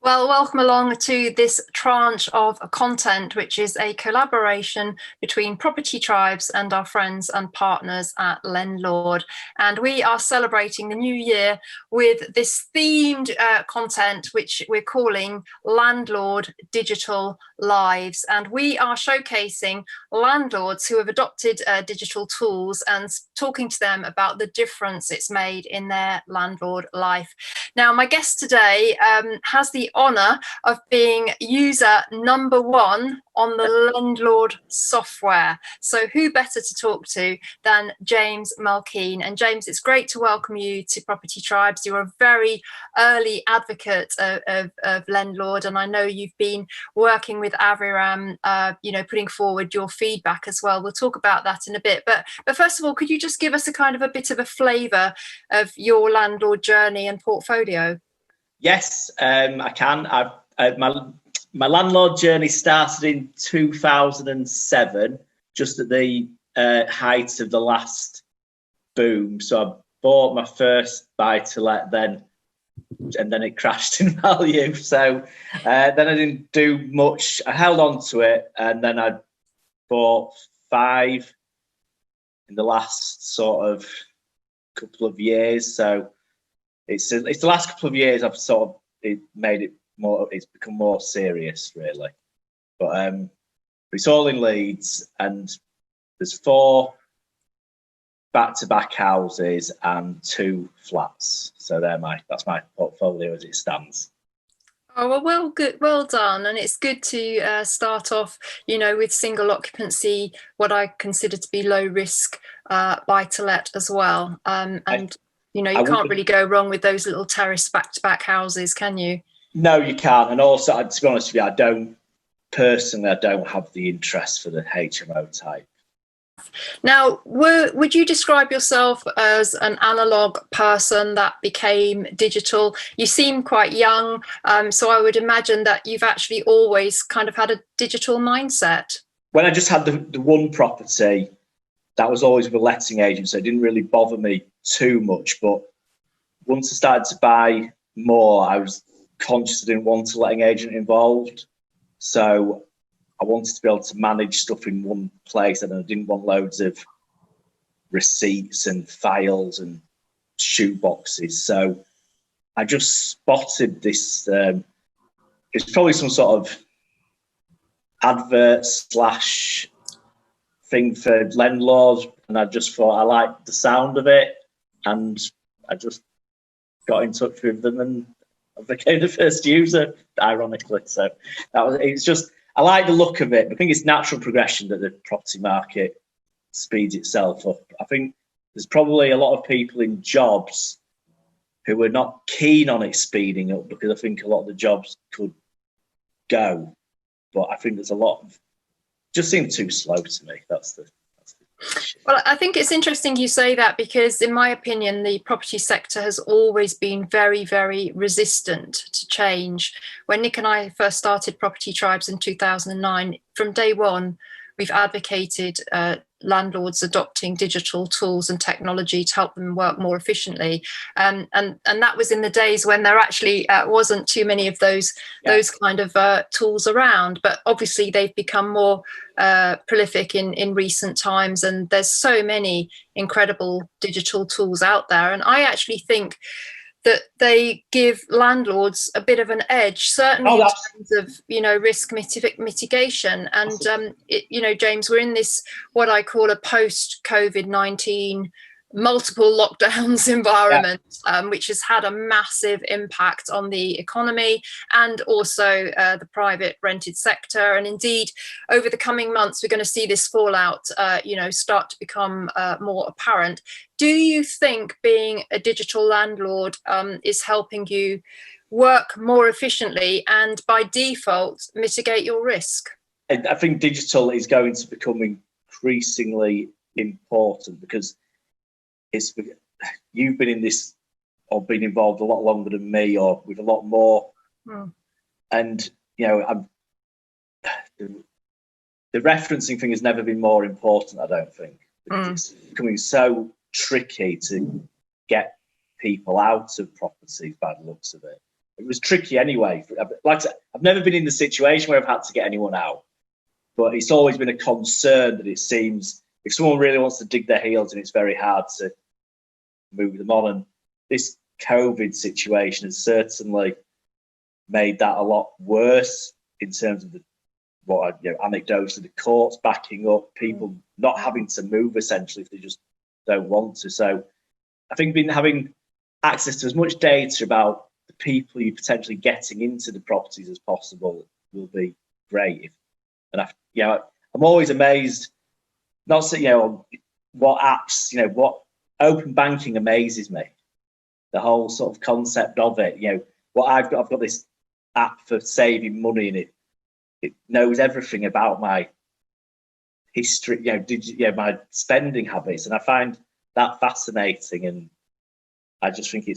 Well, welcome along to this tranche of content, which is a collaboration between Property Tribes and our friends and partners at Lendlord. And we are celebrating the new year with this themed content, which we're calling Landlord Digital Lives. And we are showcasing landlords who have adopted digital tools and talking to them about the difference it's made in their landlord life. Now, my guest today has the honour of being user number one on the Landlord software. So who better to talk to than James Mulkeen? And James, it's great to welcome you to Property Tribes. You're a very early advocate of Lendlord, and I know you've been working with Aviram, putting forward your feedback as well. We'll talk about that in a bit. But first of all, could you just give us a bit of a flavour of your landlord journey and portfolio? Yes, I can. My landlord journey started in 2007, just at the height of the last boom. So I bought my first buy-to-let then, and then it crashed in value. So then I didn't do much. I held on to it, and then I bought 5 in the last sort of couple of years. So it's the last couple of years I've made it more. It's become more serious, really. But it's all in Leeds, and there's 4 back-to-back houses and 2 flats. So that's my portfolio as it stands. Oh, well, good, well done. And it's good to start off, with single occupancy, what I consider to be low risk buy-to-let as well. You can't really go wrong with those little terrace back-to-back houses, can you? No, you can't. And also, to be honest with you, I don't have the interest for the HMO type. Now, would you describe yourself as an analog person that became digital? You seem quite young, so I would imagine that you've actually always kind of had a digital mindset. When I just had the one property, that was always with a letting agent, so it didn't really bother me too much. But once I started to buy more, I was conscious I didn't want a letting agent involved. So I wanted to be able to manage stuff in one place, and I didn't want loads of receipts and files and shoe boxes. So I just spotted this. It's probably some sort of advert / thing for Lendlords, and I just thought I liked the sound of it, and I just got in touch with them, and I became the first user, ironically. So I like the look of it. I think it's natural progression that the property market speeds itself up. I think there's probably a lot of people in jobs who are not keen on it speeding up, because I think a lot of the jobs could go. But I think there's a lot of just seems too slow to me. That's the Well, I think it's interesting you say that, because in my opinion, the property sector has always been very, very resistant to change. When Nick and I first started Property Tribes in 2009, from day one, we've advocated landlords adopting digital tools and technology to help them work more efficiently. And that was in the days when there actually wasn't too many of those kind of tools around. But obviously they've become more prolific in recent times, and there's so many incredible digital tools out there. And I actually think that they give landlords a bit of an edge, certainly in terms of, risk mitigation. And, James, we're in this, what I call a post-COVID-19 multiple lockdowns environment, which has had a massive impact on the economy and also the private rented sector. And indeed, over the coming months, we're going to see this fallout, start to become more apparent. Do you think being a digital landlord is helping you work more efficiently and by default mitigate your risk? I think digital is going to become increasingly important, because you've been in this or been involved a lot longer than me, or with a lot more. And the referencing thing has never been more important, I don't think. It's becoming so tricky to get people out of properties by the looks of it. it was tricky anyway. Like I said, I've never been in the situation where I've had to get anyone out, but it's always been a concern that it seems if someone really wants to dig their heels in, it's very hard to move them on. And this COVID situation has certainly made that a lot worse in terms of anecdotes of the courts backing up people not having to move essentially if they just don't want to. So I think having access to as much data about the people you're potentially getting into the properties as possible will be great. And I'm always amazed. Not so, what apps, what open banking amazes me. The whole sort of concept of it. What I've got this app for saving money, and it knows everything about my history, my spending habits, and I find that fascinating. And I just think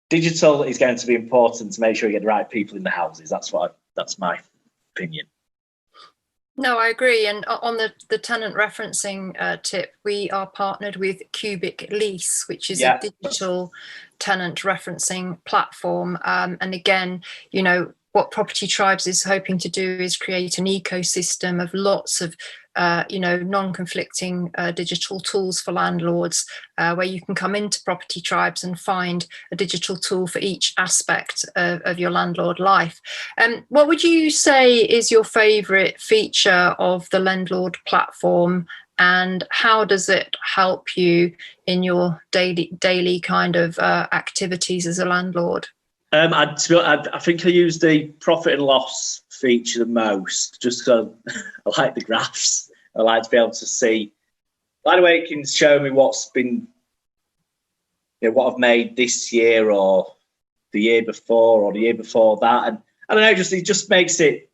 digital is going to be important to make sure you get the right people in the houses. That's my opinion. No, I agree. And on the tenant referencing tip, we are partnered with Cubic Lease, which is a digital tenant referencing platform. And again, what Property Tribes is hoping to do is create an ecosystem of lots of non-conflicting digital tools for landlords, where you can come into Property Tribes and find a digital tool for each aspect of your landlord life. What would you say is your favourite feature of the Lendlord platform, and how does it help you in your daily kind of activities as a landlord? I think I use the profit and loss feature the most, just because I like the graphs. I like to be able to see. By the way, it can show me what's been, what I've made this year or the year before or the year before that, and I don't know, it just makes it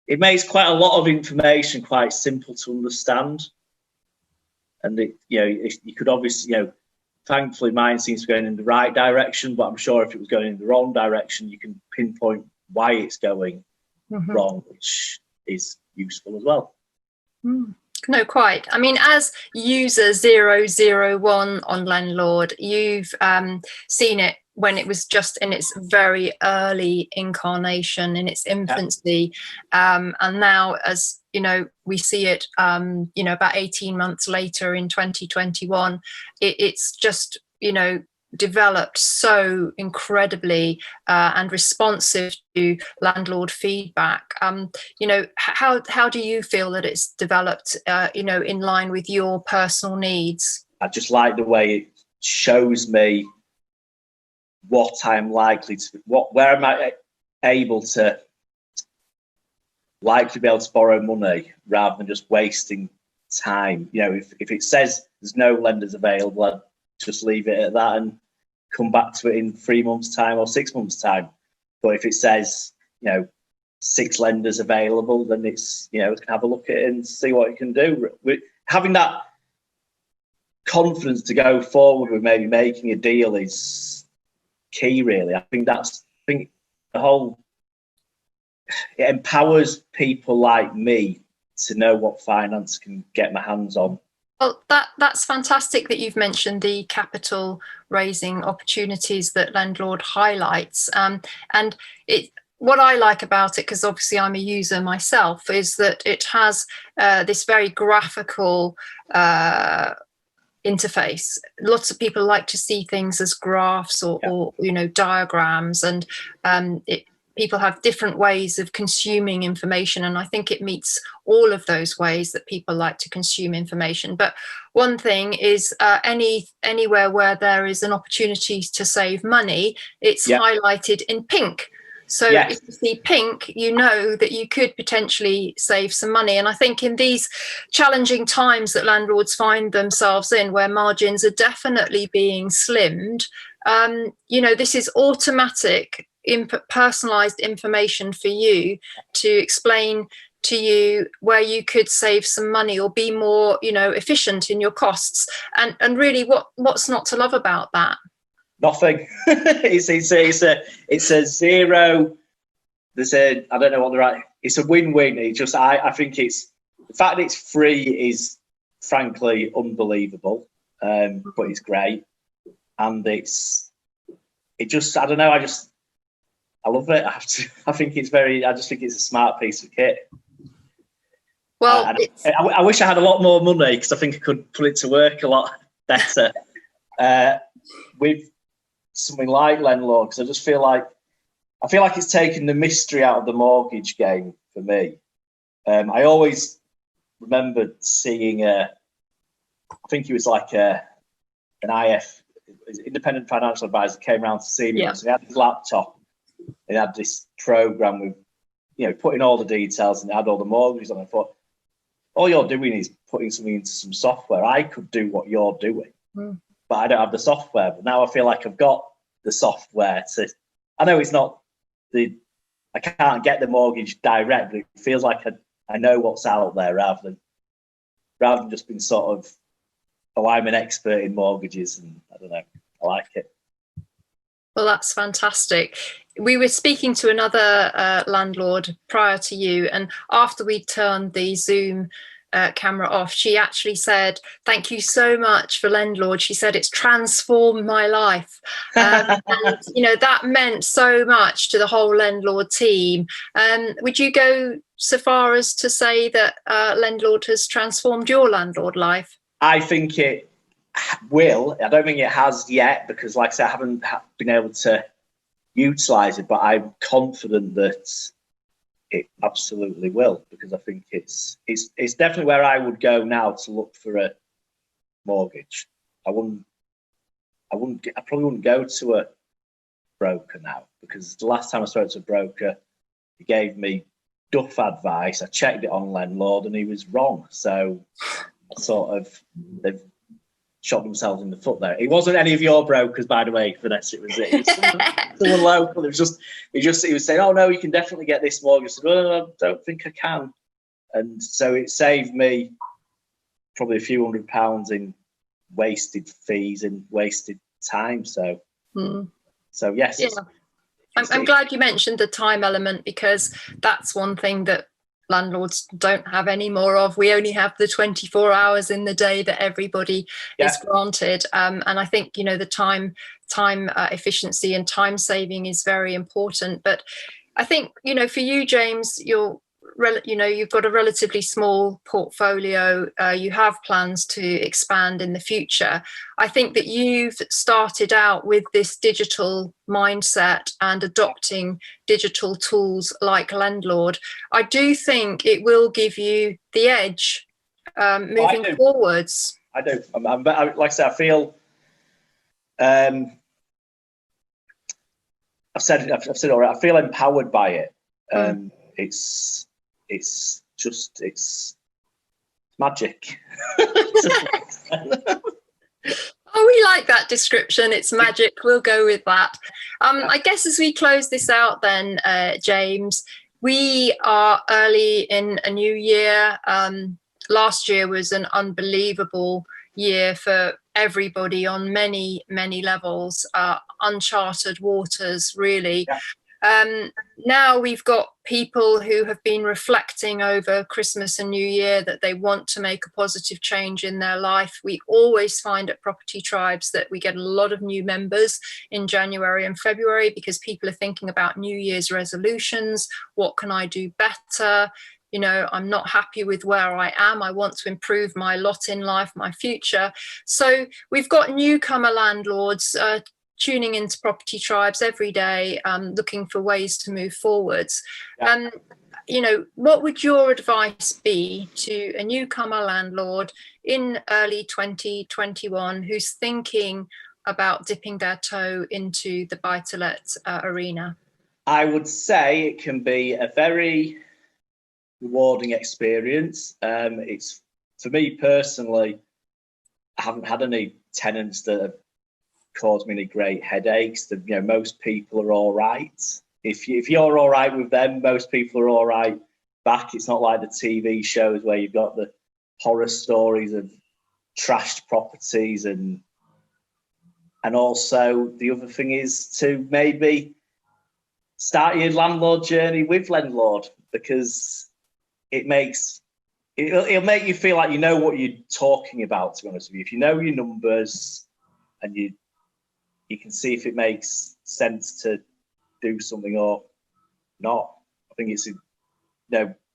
makes quite a lot of information quite simple to understand, and you could obviously thankfully, mine seems to be going in the right direction, but I'm sure if it was going in the wrong direction, you can pinpoint why it's going wrong, which is useful as well. No, quite. I mean, as user 001 on Landlord, you've seen it when it was just in its very early incarnation, in its infancy, and now, as we see it, about 18 months later in 2021, it's just developed so incredibly and responsive to landlord feedback. How do you feel that it's developed in line with your personal needs? I just like the way it shows me what I'm likely to, where am I able to likely be able to borrow money rather than just wasting time. If it says there's no lenders available, I'd just leave it at that and come back to it in 3 months' time or 6 months' time. But if it says, 6 lenders available, then it's, it can have a look at it and see what it can do. Having that confidence to go forward with maybe making a deal is key, really. I think the whole, it empowers people like me to know what finance can get my hands on. Well, that's fantastic that you've mentioned the capital raising opportunities that Landlord highlights. And what I like about it, because obviously I'm a user myself, is that it has this very graphical interface. Lots of people like to see things as graphs or diagrams, and people have different ways of consuming information, and I think it meets all of those ways that people like to consume information. But one thing is anywhere where there is an opportunity to save money, it's highlighted in pink. So if you see pink, you know that you could potentially save some money. And I think in these challenging times that landlords find themselves in, where margins are definitely being slimmed, this is automatic personalized information for you to explain to you where you could save some money or be more efficient in your costs, and really what's not to love about that? Nothing. it's a zero. There's a, I don't know what the right, it's a win-win. I think it's, the fact that it's free is frankly unbelievable, but it's great, and it's it just, I don't know, I love it. I think it's I just think it's a smart piece of kit. Well, I wish I had a lot more money, because I think I could put it to work a lot better with something like Lendlord, because I feel like it's taken the mystery out of the mortgage game for me. I always remember seeing I think it was like an independent financial advisor came around to see me. Yeah. So he had his laptop. He had this program with, putting all the details, and it had all the mortgages on it. I thought, all you're doing is putting something into some software. I could do what you're doing, but I don't have the software. But now I feel like I've got the software to. I know it's not I can't get the mortgage direct, but it feels like I know what's out there rather than just being sort of, oh, I'm an expert in mortgages, and I don't know. I like it. Well, that's fantastic. We were speaking to another landlord prior to you, and after we turned the Zoom camera off, she actually said, "Thank you so much for Lendlord." She said, "It's transformed my life." And that meant so much to the whole Lendlord team. Would you go so far as to say that Lendlord has transformed your landlord life? I think it will. I don't think it has yet, because, like I said, I haven't been able to utilise it, but I'm confident that it absolutely will, because I think it's definitely where I would go now to look for a mortgage. I probably wouldn't go to a broker now, because the last time I spoke to a broker, he gave me duff advice. I checked it on Lendlord and he was wrong. So they've shot themselves in the foot there. It wasn't any of your brokers, by the way, Vanessa. It was someone local. He was saying, "Oh no, you can definitely get this mortgage." I said, "Well, I don't think I can," and so it saved me probably a few £100 in wasted fees and wasted time. So yes. Yeah. I'm glad you mentioned the time element, because that's one thing that landlords don't have any more of. We only have the 24 hours in the day that everybody is granted, and I think the time efficiency and time saving is very important. But I think for you, James, you've got a relatively small portfolio. You have plans to expand in the future. I think that you've started out with this digital mindset and adopting digital tools like Lendlord. I do think it will give you the edge moving forwards. I do. Like I said, I feel. I've said it already. I feel empowered by it. It's magic. Oh, we like that description. It's magic. We'll go with that. I guess as we close this out then, James, we are early in a new year. Last year was an unbelievable year for everybody on many, many levels, uncharted waters, really. Yeah. Now we've got people who have been reflecting over Christmas and New Year that they want to make a positive change in their life. We always find at Property Tribes that we get a lot of new members in January and February, because people are thinking about New Year's resolutions. What can I do better? I'm not happy with where I am. I want to improve my lot in life, my future. So we've got newcomer landlords tuning into Property Tribes every day, looking for ways to move forwards. What would your advice be to a newcomer landlord in early 2021 who's thinking about dipping their toe into the buy-to-let arena? I would say it can be a very rewarding experience. It's, for me personally, I haven't had any tenants that have caused me any great headaches. Most people are all right. If you're all right with them, most people are all right back. It's not like the TV shows where you've got the horror stories of trashed properties, and also the other thing is to maybe start your landlord journey with Lendlord, because it'll make you feel like you know what you're talking about, to be honest with you. If you know your numbers and you you can see if it makes sense to do something or not. I think it's,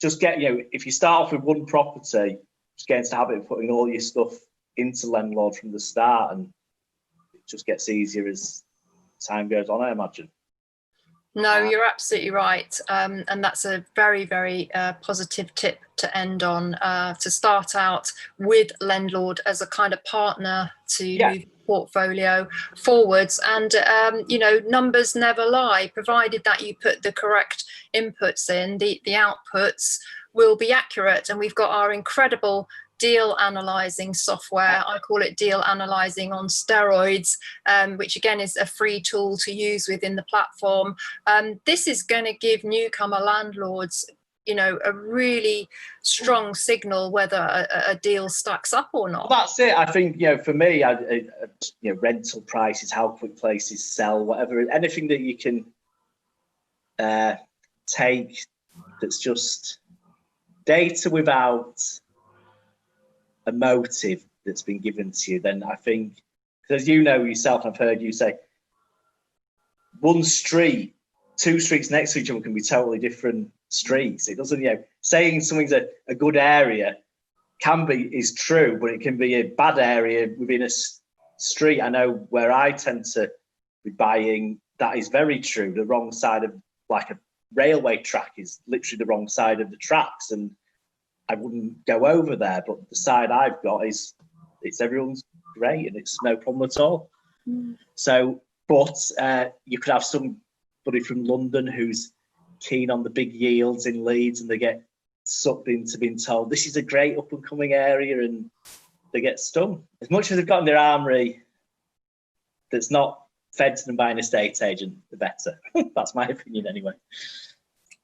just get, if you start off with one property, just get into the habit of putting all your stuff into Lendlord from the start, and it just gets easier as time goes on, I imagine. No, you're absolutely right. And that's a very, very positive tip to end on, to start out with Lendlord as a kind of partner to move the portfolio forwards. And, numbers never lie, provided that you put the correct inputs in, the outputs will be accurate. And we've got our incredible deal analyzing software. I call it deal analyzing on steroids, which again is a free tool to use within the platform. This is going to give newcomer landlords, a really strong signal whether a deal stacks up or not. Well, that's it. I think, for me, rental prices, how quick places sell, whatever, anything that you can take that's just data without a motive that's been given to you, then I think, because you know yourself, I've heard you say, one street, two streets next to each other can be totally different streets. It doesn't, saying something's a good area is true, but it can be a bad area within a street. I know where I tend to be buying, that is very true. The wrong side of, like, a railway track is literally the wrong side of the tracks, and I wouldn't go over there, but the side I've got it's everyone's great and it's no problem at all. So, but you could have somebody from London who's keen on the big yields in Leeds, and they get sucked into being told this is a great up and coming area, and they get stung. As much as they've got in their armoury that's not fed to them by an estate agent, the better. That's my opinion anyway.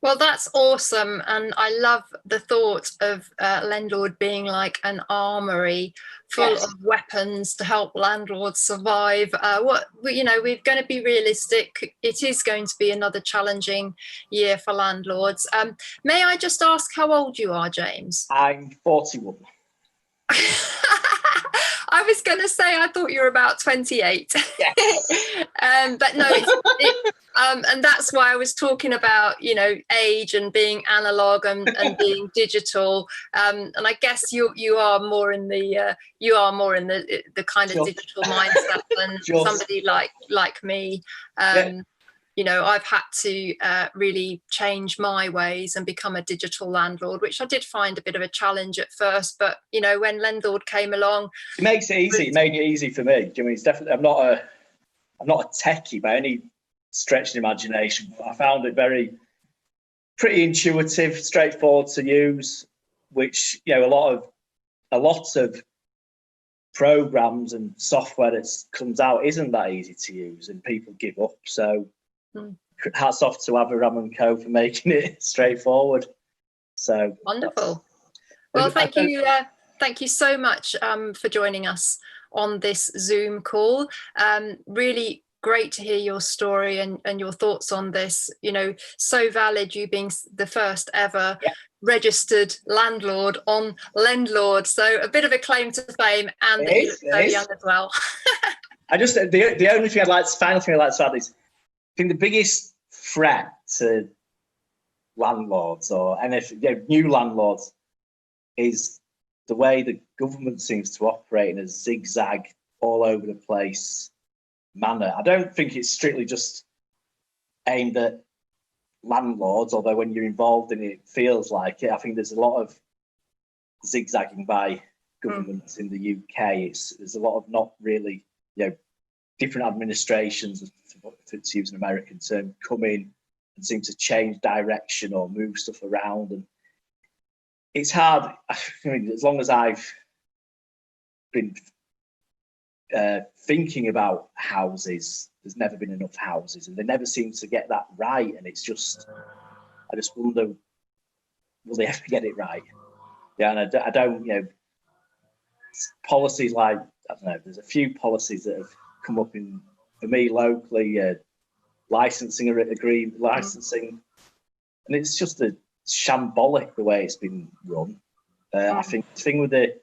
Well, that's awesome. And I love the thought of Lendlord being like an armory full of weapons to help landlords survive. We're going to be realistic. It is going to be another challenging year for landlords. May I just ask how old you are, James? I'm 41. I was going to say I thought you were about 28. Yes. But no, and that's why I was talking about, age and being analog and being digital. And I guess you are more in the kind of digital mindset than somebody like me. I've had to really change my ways and become a digital landlord, which I did find a bit of a challenge at first. But, when Lendlord came along... It makes it easy. It made it easy for me. I mean, it's definitely... I'm not a techie by any stretch of imagination, but I found it pretty intuitive, straightforward to use, which, a lot of programs and software that comes out isn't that easy to use, and people give up. So... hats off to Abraham & Co for making it straightforward. So wonderful. Well, thank you so much for joining us on this Zoom call. Really great to hear your story and your thoughts on this. So valid, you being the first ever registered landlord on Lendlord. So a bit of a claim to fame, and that you look so young as well. The only thing final thing I'd like to add is, I think the biggest threat to landlords or new landlords is the way the government seems to operate in a zigzag, all over the place manner. I don't think it's strictly just aimed at landlords, although when you're involved in it, it feels like it. I think there's a lot of zigzagging by governments in the UK. There's a lot of not really, different administrations, to use an American term, come in and seem to change direction or move stuff around. And it's hard. I mean, as long as I've been thinking about houses, there's never been enough houses, and they never seem to get that right. And it's just, I just wonder, will they ever get it right? Yeah, and I don't, policies like, I don't know, there's a few policies that have come up for me locally, licensing, and it's just a shambolic the way it's been run. I think the thing with the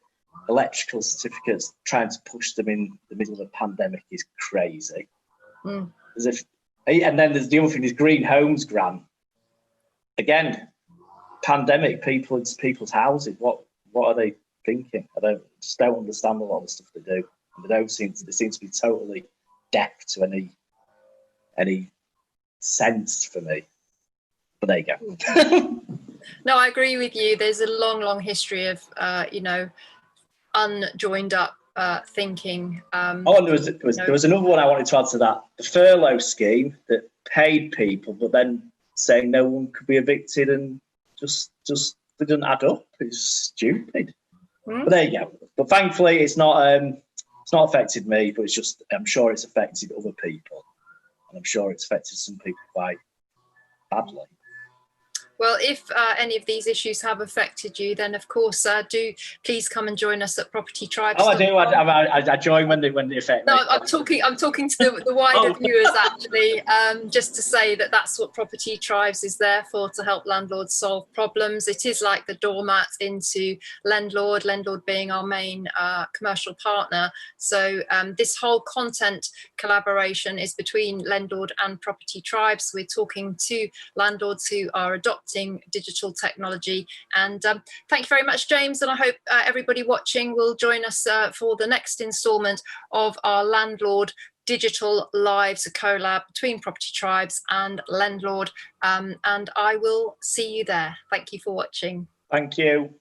electrical certificates, trying to push them in the middle of a pandemic is crazy. As if, and then there's the other thing is Green Homes Grant. Again, pandemic, people's houses. What are they thinking? I just don't understand a lot of the stuff they do. And they seem to be totally deaf to any sense for me. But there you go. No, I agree with you. There's a long history of unjoined up thinking. And there was another one I wanted to add to that: the furlough scheme that paid people, but then saying no one could be evicted, and just didn't add up. It's stupid. But there you go. But thankfully, it's not affected me. But I'm sure it's affected other people, and I'm sure it's affected some people quite badly. Well, if any of these issues have affected you, then of course do please come and join us at Property Tribes. Oh, I do. I join when they affect me. No, I'm talking to the wider viewers actually, just to say that that's what Property Tribes is there for, to help landlords solve problems. It is like the doormat into Lendlord being our main commercial partner. So this whole content collaboration is between Lendlord and Property Tribes. We're talking to landlords who are adopting digital technology. And thank you very much, James. And I hope everybody watching will join us for the next instalment of our Landlord Digital Lives, a collab between Property Tribes and Lendlord. And I will see you there. Thank you for watching. Thank you.